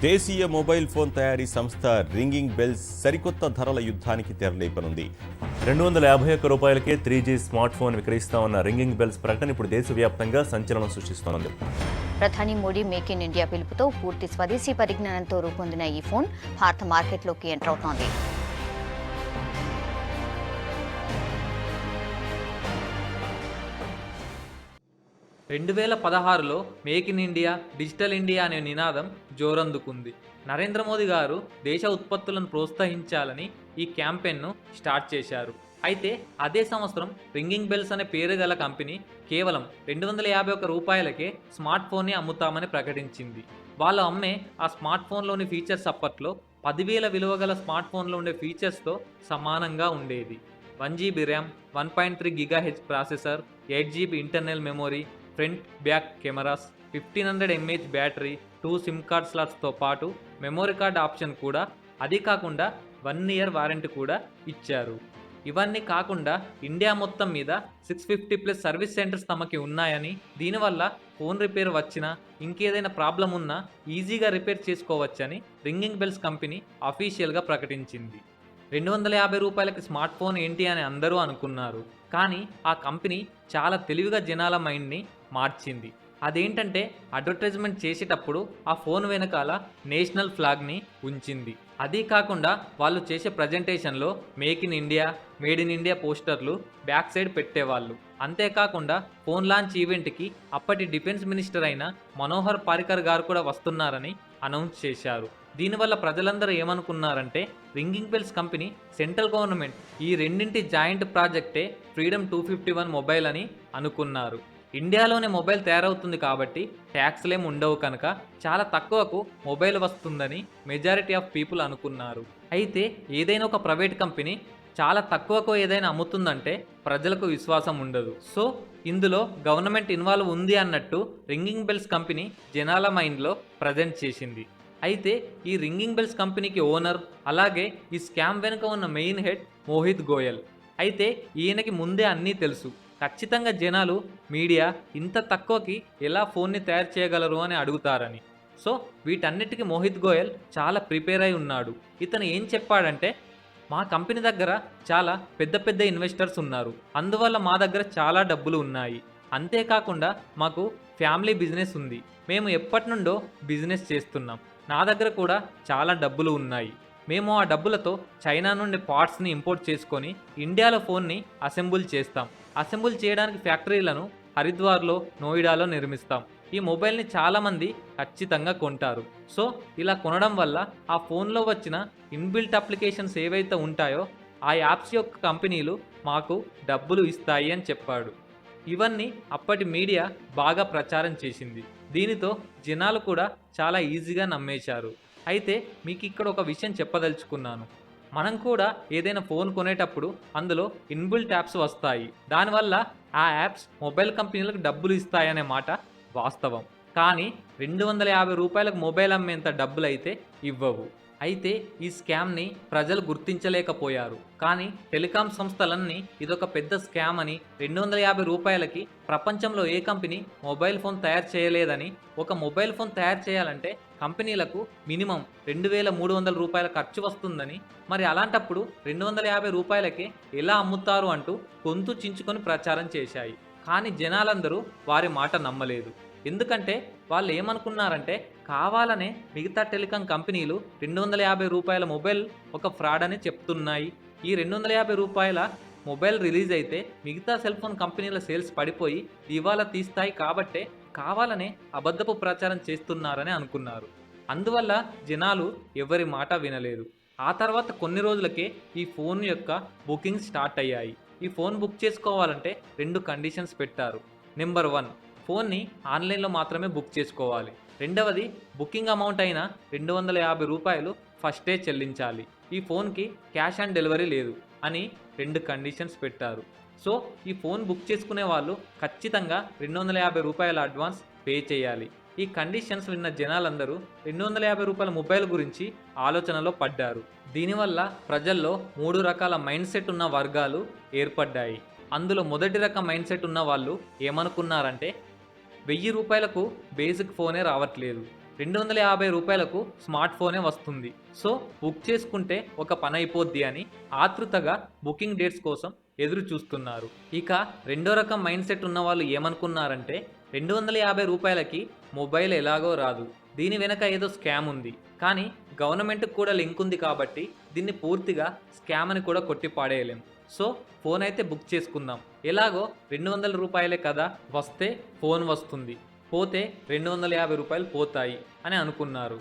దేశీయ mobile phone తయారీ సంస్థ రింగింగ్ బెల్స్ సరికొత్త ధరల యుద్ధానికి తెరలేపనుంది. 251 రూపాయలకే 3G స్మార్ట్ ఫోన్ విక్రయిస్తామన్న రింగింగ్ బెల్స్ ప్రకటన ఇప్పుడు దేశవ్యాప్తంగా సంచలనం సృష్టిస్తోంది. ప్రధాని మోడీ మేక్ ఇన్ ఇండియా పిలుపుతో పూర్తి స్వదేశీ పరిజ్ఞానంతో రూపొందిన ఈ ఫోన్ భారత మార్కెట్లోకి ఎంటర్ అవుతోంది. రెండు 2016లో make in India, digital India అనే నినాదం జోరందుకుంది. నరేంద్ర మోదీ గారు దేశ ఉత్పత్తులను ప్రోత్సహించాలని ఈ క్యాంపెయిన్ను స్టార్ట్ చేశారు. అయితే అదే సంవత్సరం రింగింగ్ బెల్స్ అనే పేరు గల కంపెనీ కేవలం 251 రూపాయలకే స్మార్ట్ ఫోన్ని అమ్ముతామని ప్రకటించింది. వాళ్ళు అమ్మే ఆ స్మార్ట్ ఫోన్లోని ఫీచర్స్ అప్పట్లో 10,000 విలువ గల స్మార్ట్ ఫోన్లో ఉండే ఫీచర్స్తో సమానంగా ఉండేది. 1GB RAM, 1.3 GHz processor, 8GB internal memory, front back cameras, 1500 mAh battery, 2 SIM card స్లాట్స్తో పాటు మెమొరీ కార్డ్ ఆప్షన్ కూడా. అది కాకుండా 1 year వారంటీ కూడా ఇచ్చారు. ఇవన్నీ కాకుండా ఇండియా మొత్తం మీద 650+ సర్వీస్ సెంటర్స్ తమకి ఉన్నాయని, దీనివల్ల ఫోన్ రిపేర్ వచ్చినా ఇంకేదైనా ప్రాబ్లం ఉన్నా ఈజీగా రిపేర్ చేసుకోవచ్చని రింగింగ్ బెల్స్ కంపెనీ అఫీషియల్గా ప్రకటించింది. 250 రూపాయలకి స్మార్ట్ ఫోన్ ఏంటి అని అందరూ అనుకున్నారు. కానీ ఆ కంపెనీ చాలా తెలివిగా జనాల మైండ్ని మార్చింది. అదేంటంటే అడ్వర్టైజ్మెంట్ చేసేటప్పుడు ఆ ఫోన్ వెనకాల నేషనల్ ఫ్లాగ్ని ఉంచింది. అదీ కాకుండా వాళ్ళు చేసే ప్రజెంటేషన్లో make in India, made in India పోస్టర్లు బ్యాక్ సైడ్ పెట్టేవాళ్ళు. అంతేకాకుండా ఫోన్ లాంచ్ ఈవెంట్కి అప్పటి డిఫెన్స్ మినిస్టర్ అయిన మనోహర్ పారికర్ గారు కూడా వస్తున్నారని అనౌన్స్ చేశారు. దీనివల్ల ప్రజలందరూ ఏమనుకున్నారంటే ringing bells company central government ఈ రెండింటి జాయింట్ ప్రాజెక్టే ఫ్రీడమ్ 251 మొబైల్ అని అనుకున్నారు. ఇండియాలోనే మొబైల్ తయారవుతుంది కాబట్టి ట్యాక్స్లేం ఉండవు కనుక చాలా తక్కువకు మొబైల్ వస్తుందని మెజారిటీ ఆఫ్ పీపుల్ అనుకున్నారు. అయితే ఏదైనా ఒక ప్రైవేట్ కంపెనీ చాలా తక్కువకు ఏదైనా అమ్ముతుందంటే ప్రజలకు విశ్వాసం ఉండదు. సో ఇందులో గవర్నమెంట్ ఇన్వాల్వ్ ఉంది అన్నట్టు రింగింగ్ బెల్స్ కంపెనీ జనాల మైండ్లో ప్రజెంట్ చేసింది. అయితే ఈ రింగింగ్ బెల్స్ కంపెనీకి ఓనర్, అలాగే ఈ స్కామ్ వెనుక ఉన్న మెయిన్ హెడ్ మోహిత్ గోయల్. అయితే ఈయనకి ముందే అన్నీ తెలుసు. ఖచ్చితంగా జనాలు, మీడియా ఇంత తక్కువకి ఎలా ఫోన్ని తయారు చేయగలరు అని అడుగుతారని. సో వీటన్నిటికీ మోహిత్ గోయల్ చాలా ప్రిపేర్ అయి ఉన్నాడు. ఇతను ఏం చెప్పాడంటే, మా కంపెనీ దగ్గర చాలా పెద్ద పెద్ద ఇన్వెస్టర్స్ ఉన్నారు, అందువల్ల మా దగ్గర చాలా డబ్బులు ఉన్నాయి. అంతేకాకుండా మాకు ఫ్యామిలీ బిజినెస్ ఉంది, మేము ఎప్పటి నుండో బిజినెస్ చేస్తున్నాం, నా దగ్గర కూడా చాలా డబ్బులు ఉన్నాయి. మేము ఆ డబ్బులతో చైనా నుండి పార్ట్స్ని ఇంపోర్ట్ చేసుకొని ఇండియాలో ఫోన్ని అసెంబుల్ చేస్తాం. అసెంబుల్ చేయడానికి ఫ్యాక్టరీలను హరిద్వార్లో, నోయిడాలో నిర్మిస్తాం. ఈ మొబైల్ని చాలామంది ఖచ్చితంగా కొంటారు. సో ఇలా కొనడం వల్ల ఆ ఫోన్లో వచ్చిన ఇన్బిల్ట్ అప్లికేషన్స్ ఏవైతే ఉంటాయో ఆ యాప్స్ యొక్క కంపెనీలు మాకు డబ్బులు ఇస్తాయి అని చెప్పాడు. ఇవన్నీ అప్పటి మీడియా బాగా ప్రచారం చేసింది. దీనితో జనాలు కూడా చాలా ఈజీగా నమ్మేశారు. అయితే మీకు ఇక్కడ ఒక విషయం చెప్పదలుచుకున్నాను. మనం కూడా ఏదైనా ఫోన్ కొనేటప్పుడు అందులో ఇన్బిల్ట్ యాప్స్ వస్తాయి. దానివల్ల ఆ యాప్స్ మొబైల్ కంపెనీలకు డబ్బులు ఇస్తాయనే మాట వాస్తవం. కానీ 250 రూపాయలకు మొబైల్ అమ్మేంత డబ్బులు అయితే ఇవ్వవు. అయితే ఈ స్కామ్ని ప్రజలు గుర్తించలేకపోయారు. కానీ టెలికాం సంస్థలన్నీ ఇదొక పెద్ద స్కామ్ అని, 250 రూపాయలకి ప్రపంచంలో ఏ కంపెనీ మొబైల్ ఫోన్ తయారు చేయలేదని, ఒక మొబైల్ ఫోన్ తయారు చేయాలంటే కంపెనీలకు మినిమం 2,300 రూపాయల ఖర్చు వస్తుందని, మరి అలాంటప్పుడు 250 రూపాయలకే ఎలా అమ్ముతారు అంటూ గొంతు చించుకొని ప్రచారం చేశాయి. కానీ జనాలందరూ వారి మాట నమ్మలేదు. ఎందుకంటే వాళ్ళు ఏమనుకున్నారంటే కావాలనే మిగతా టెలికాం కంపెనీలు 250 రూపాయల మొబైల్ ఒక ఫ్రాడ్ అని చెప్తున్నాయి. ఈ 250 రూపాయల మొబైల్ రిలీజ్ అయితే మిగతా సెల్ ఫోన్ కంపెనీల సేల్స్ పడిపోయి దివాలా తీస్తాయి కాబట్టే కావాలనే అబద్ధపు ప్రచారం చేస్తున్నారని అనుకున్నారు. అందువల్ల జనాలు ఎవరి మాట వినలేదు. ఆ తర్వాత కొన్ని రోజులకే ఈ ఫోన్ యొక్క బుకింగ్ స్టార్ట్ అయ్యాయి. ఈ ఫోన్ బుక్ చేసుకోవాలంటే 2 కండిషన్స్ పెట్టారు. నెంబర్ 1, ఫోన్ని ఆన్లైన్లో మాత్రమే బుక్ చేసుకోవాలి. రెండవది, బుకింగ్ అమౌంట్ అయిన 250 రూపాయలు ఫస్టే చెల్లించాలి. ఈ ఫోన్కి క్యాష్ ఆన్ డెలివరీ లేదు అని 2 కండిషన్స్ పెట్టారు. సో ఈ ఫోన్ బుక్ చేసుకునే వాళ్ళు ఖచ్చితంగా 250 రూపాయల అడ్వాన్స్ పే చేయాలి. ఈ కండిషన్స్ విన్న జనాలందరూ 250 రూపాయల మొబైల్ గురించి ఆలోచనలో పడ్డారు. దీనివల్ల ప్రజల్లో 3 రకాల మైండ్ సెట్ ఉన్న వర్గాలు ఏర్పడ్డాయి. అందులో మొదటి రకం మైండ్ సెట్ ఉన్న వాళ్ళు ఏమనుకున్నారంటే 1000 రూపాయలకు బేసిక్ ఫోనే రావట్లేదు, 250 రూపాయలకు స్మార్ట్ ఫోనే వస్తుంది. సో బుక్ చేసుకుంటే ఒక పని అయిపోద్ది అని ఆతృతగా బుకింగ్ డేట్స్ కోసం ఎదురు చూస్తున్నారు. ఇక రెండో రకం మైండ్ సెట్ ఉన్న వాళ్ళు ఏమనుకున్నారంటే 250 రూపాయలకి మొబైల్ ఎలాగో రాదు, దీని వెనక ఏదో స్కామ్ ఉంది, కానీ గవర్నమెంట్కి కూడా లింక్ ఉంది కాబట్టి దీన్ని పూర్తిగా స్కామ్ అని కూడా కొట్టి పాడేయలేం. సో ఫోన్ అయితే బుక్ చేసుకుందాం, ఎలాగో 200 రూపాయలే కదా, వస్తే ఫోన్ వస్తుంది, పోతే 250 రూపాయలు పోతాయి అని అనుకున్నారు.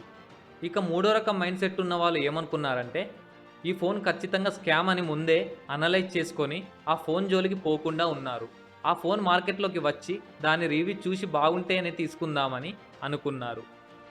ఇక మూడో రకం మైండ్ సెట్ ఉన్న వాళ్ళు ఏమనుకున్నారంటే ఈ ఫోన్ ఖచ్చితంగా స్కామ్ అని ముందే అనలైజ్ చేసుకొని ఆ ఫోన్ జోలికి పోకుండా ఉన్నారు. ఆ ఫోన్ మార్కెట్లోకి వచ్చి దాని రివ్యూ చూసి బాగుంటేనే తీసుకుందామని అనుకున్నారు.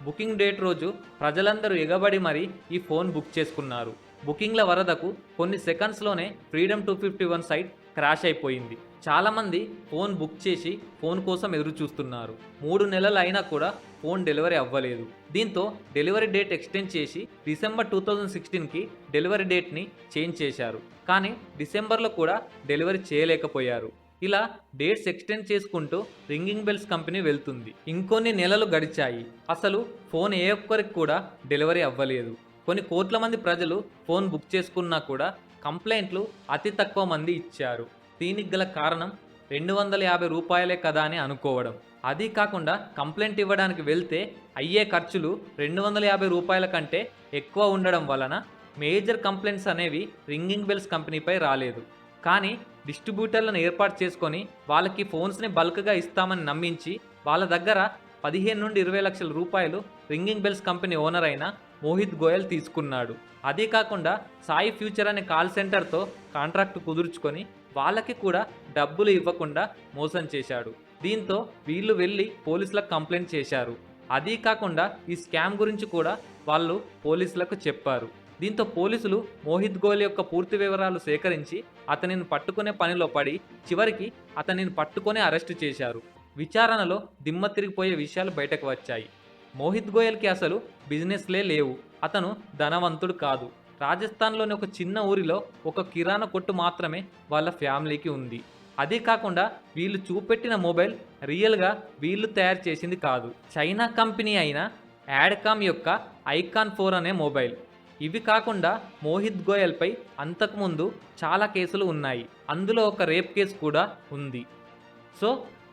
బుకింగ్ డేట్ రోజు ప్రజలందరూ ఎగబడి మరీ ఈ ఫోన్ బుక్ చేసుకున్నారు. బుకింగ్ల వరదకు కొన్ని సెకండ్స్లోనే ఫ్రీడమ్ 251 సైట్ క్రాష్ అయిపోయింది. చాలామంది ఫోన్ బుక్ చేసి ఫోన్ కోసం ఎదురు చూస్తున్నారు. 3 నెలలు అయినా కూడా ఫోన్ డెలివరీ అవ్వలేదు. దీంతో డెలివరీ డేట్ ఎక్స్టెండ్ చేసి డిసెంబర్ 2016కి డెలివరీ డేట్ని చేంజ్ చేశారు. కానీ డిసెంబర్లో కూడా డెలివరీ చేయలేకపోయారు. ఇలా డేట్స్ ఎక్స్టెండ్ చేసుకుంటూ రింగింగ్ బెల్స్ కంపెనీ వెళ్తుంది. ఇంకొన్ని నెలలు గడిచాయి, అసలు ఫోన్ ఏ ఒక్కరికి కూడా డెలివరీ అవ్వలేదు. కొన్ని కోట్ల మంది ప్రజలు ఫోన్ బుక్ చేసుకున్నా కూడా కంప్లైంట్లు అతి తక్కువ మంది ఇచ్చారు. దీనికి గల కారణం 250 రూపాయలే కదా అని అనుకోవడం. అది కాకుండా కంప్లైంట్ ఇవ్వడానికి వెళ్తే అయ్యే ఖర్చులు 250 రూపాయల కంటే ఎక్కువ ఉండడం వలన మేజర్ కంప్లైంట్స్ అనేవి రింగింగ్ బెల్స్ కంపెనీపై రాలేదు. కానీ డిస్ట్రిబ్యూటర్లను ఏర్పాటు చేసుకొని వాళ్ళకి ఫోన్స్ని బల్క్గా ఇస్తామని నమ్మించి వాళ్ళ దగ్గర 15 నుండి 20 లక్షల రూపాయలు రింగింగ్ బెల్స్ కంపెనీ ఓనర్ అయిన మోహిత్ గోయల్ తీసుకున్నాడు. అదే కాకుండా సాయి ఫ్యూచర్ అనే కాల్ సెంటర్తో కాంట్రాక్ట్ కుదుర్చుకొని వాళ్ళకి కూడా డబ్బులు ఇవ్వకుండా మోసం చేశాడు. దీంతో వీళ్ళు వెళ్ళి పోలీసులకు కంప్లైంట్ చేశారు. అదీ కాకుండా ఈ స్కామ్ గురించి కూడా వాళ్ళు పోలీసులకు చెప్పారు. దీంతో పోలీసులు మోహిత్ గోయల్ యొక్క పూర్తి వివరాలు సేకరించి అతనిని పట్టుకునే పనిలో పడి చివరికి అతనిని పట్టుకొని అరెస్టు చేశారు. విచారణలో దిమ్మ తిరిగిపోయే విషయాలు బయటకు వచ్చాయి. మోహిత్ గోయల్కి అసలు బిజినెస్లే లేవు, అతను ధనవంతుడు కాదు. రాజస్థాన్లోని ఒక చిన్న ఊరిలో ఒక కిరాణా కొట్టు మాత్రమే వాళ్ళ ఫ్యామిలీకి ఉంది. అదే కాకుండా వీళ్ళు చూపెట్టిన మొబైల్ రియల్గా వీళ్ళు తయారు చేసింది కాదు, చైనా కంపెనీ అయిన యాడ్కామ్ యొక్క ఐకాన్ 4 అనే మొబైల్. ఇవి కాకుండా మోహిత్ గోయల్పై అంతకుముందు చాలా కేసులు ఉన్నాయి, అందులో ఒక రేప్ కేసు కూడా ఉంది. సో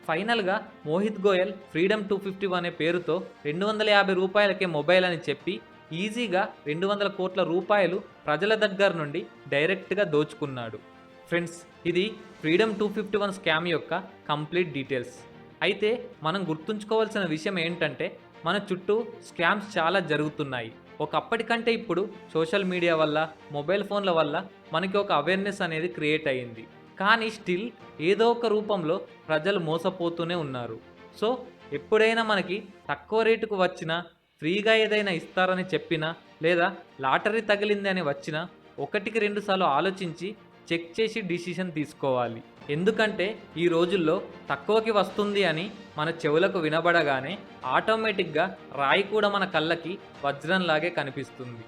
ఫైనల్గా మోహిత్ గోయల్ ఫ్రీడమ్ 251 అనే పేరుతో 250 రూపాయలకే మొబైల్ అని చెప్పి ఈజీగా 200 కోట్ల రూపాయలు ప్రజల దగ్గర నుండి డైరెక్ట్గా దోచుకున్నాడు. ఫ్రెండ్స్, ఇది ఫ్రీడమ్ 251 స్కామ్ యొక్క కంప్లీట్ డీటెయిల్స్. అయితే మనం గుర్తుంచుకోవాల్సిన విషయం ఏంటంటే మన చుట్టూ స్కామ్స్ చాలా జరుగుతున్నాయి. ఒకప్పటికంటే ఇప్పుడు సోషల్ మీడియా వల్ల, మొబైల్ ఫోన్ల వల్ల మనకి ఒక అవేర్నెస్ అనేది క్రియేట్ అయ్యింది. కానీ స్టిల్ ఏదో ఒక రూపంలో ప్రజలు మోసపోతూనే ఉన్నారు. సో ఎప్పుడైనా మనకి తక్కువ రేటుకు వచ్చినా, ఫ్రీగా ఏదైనా ఇస్తారని చెప్పినా, లేదా లాటరీ తగిలింది అని వచ్చినా 1-2 సార్లు ఆలోచించి చెక్ చేసి డిసిషన్ తీసుకోవాలి. ఎందుకంటే ఈ రోజుల్లో తక్కువకి వస్తుంది అని మన చెవులకు వినబడగానే ఆటోమేటిక్గా రాయి కూడా మన కళ్ళకి వజ్రంలాగే కనిపిస్తుంది.